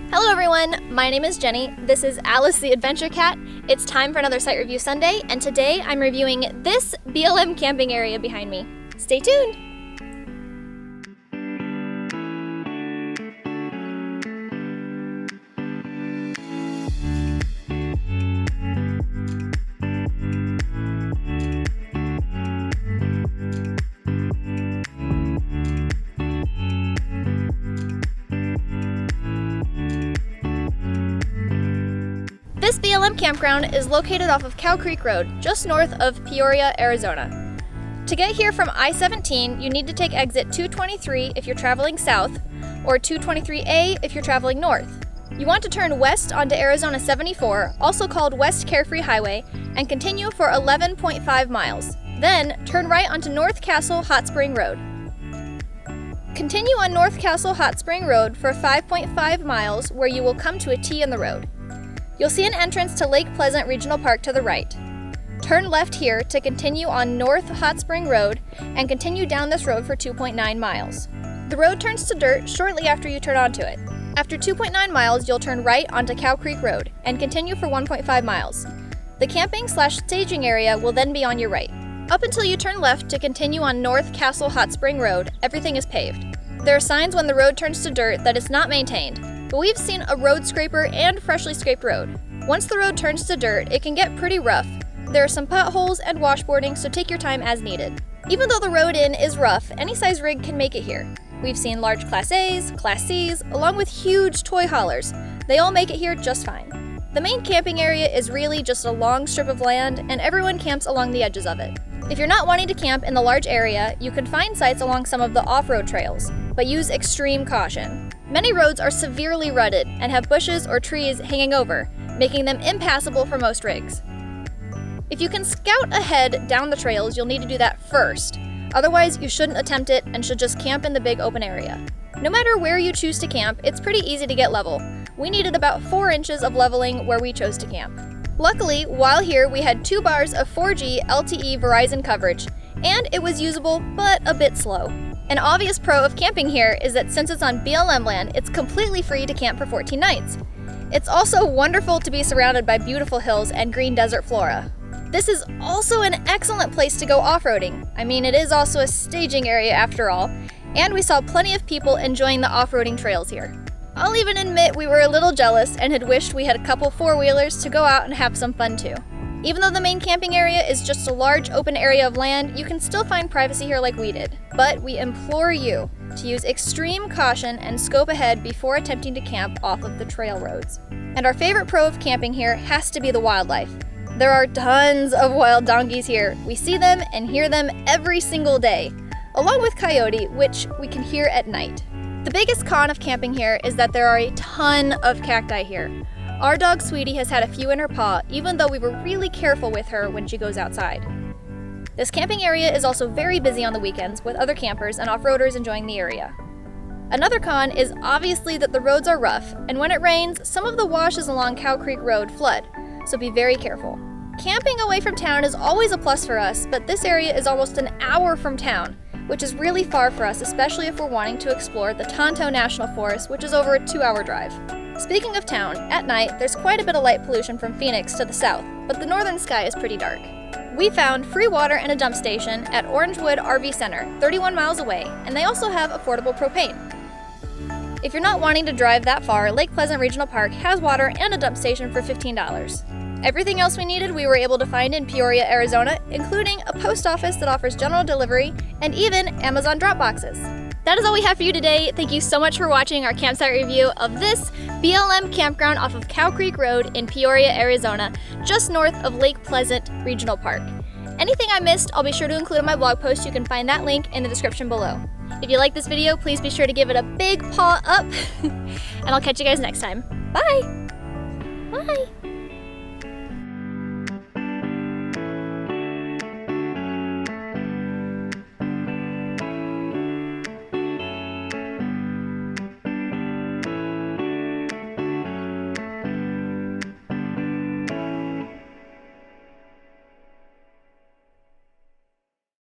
Hello everyone, my name is Jenny. This is Alice the Adventure Cat. It's time for another Site Review Sunday, and today I'm reviewing this BLM camping area behind me. Stay tuned! This BLM campground is located off of Cow Creek Road, just north of Peoria, Arizona. To get here from I-17, you need to take exit 223 if you're traveling south, or 223A if you're traveling north. You want to turn west onto Arizona 74, also called West Carefree Highway, and continue for 11.5 miles. Then, turn right onto North Castle Hot Spring Road. Continue on North Castle Hot Spring Road for 5.5 miles, where you will come to a T in the road. You'll see an entrance to Lake Pleasant Regional Park to the right. Turn left here to continue on North Hot Spring Road and continue down this road for 2.9 miles. The road turns to dirt shortly after you turn onto it. After 2.9 miles, you'll turn right onto Cow Creek Road and continue for 1.5 miles. The camping/staging area will then be on your right. Up until you turn left to continue on North Castle Hot Spring Road, everything is paved. There are signs when the road turns to dirt that it's not maintained, but we've seen a road scraper and freshly scraped road. Once the road turns to dirt, it can get pretty rough. There are some potholes and washboarding, so take your time as needed. Even though the road in is rough, any size rig can make it here. We've seen large Class A's, Class C's, along with huge toy haulers. They all make it here just fine. The main camping area is really just a long strip of land, and everyone camps along the edges of it. If you're not wanting to camp in the large area, you can find sites along some of the off-road trails, but use extreme caution. Many roads are severely rutted and have bushes or trees hanging over, making them impassable for most rigs. If you can scout ahead down the trails, you'll need to do that first. Otherwise, you shouldn't attempt it and should just camp in the big open area. No matter where you choose to camp, it's pretty easy to get level. We needed about 4 inches of leveling where we chose to camp. Luckily, while here, we had 2 bars of 4G LTE Verizon coverage, and it was usable, but a bit slow. An obvious pro of camping here is that since it's on BLM land, it's completely free to camp for 14 nights. It's also wonderful to be surrounded by beautiful hills and green desert flora. This is also an excellent place to go off-roading. I mean, it is also a staging area after all, and we saw plenty of people enjoying the off-roading trails here. I'll even admit we were a little jealous and had wished we had a couple four-wheelers to go out and have some fun too. Even though the main camping area is just a large open area of land, you can still find privacy here like we did. But we implore you to use extreme caution and scope ahead before attempting to camp off of the trail roads. And our favorite pro of camping here has to be the wildlife. There are tons of wild donkeys here. We see them and hear them every single day, along with coyote, which we can hear at night. The biggest con of camping here is that there are a ton of cacti here. Our dog Sweetie has had a few in her paw, even though we were really careful with her when she goes outside. This camping area is also very busy on the weekends, with other campers and off-roaders enjoying the area. Another con is obviously that the roads are rough, and when it rains, some of the washes along Cow Creek Road flood, so be very careful. Camping away from town is always a plus for us, but this area is almost an hour from town, which is really far for us, especially if we're wanting to explore the Tonto National Forest, which is over a 2-hour drive. Speaking of town, at night, there's quite a bit of light pollution from Phoenix to the south, but the northern sky is pretty dark. We found free water and a dump station at Orangewood RV Center, 31 miles away, and they also have affordable propane. If you're not wanting to drive that far, Lake Pleasant Regional Park has water and a dump station for $15. Everything else we needed we were able to find in Peoria, Arizona, including a post office that offers general delivery and even Amazon drop boxes. That is all we have for you today. Thank you so much for watching our campsite review of this BLM campground off of Cow Creek Road in Peoria, Arizona, just north of Lake Pleasant Regional Park. Anything I missed, I'll be sure to include in my blog post. You can find that link in the description below. If you like this video, please be sure to give it a big paw up, and I'll catch you guys next time. Bye! Bye!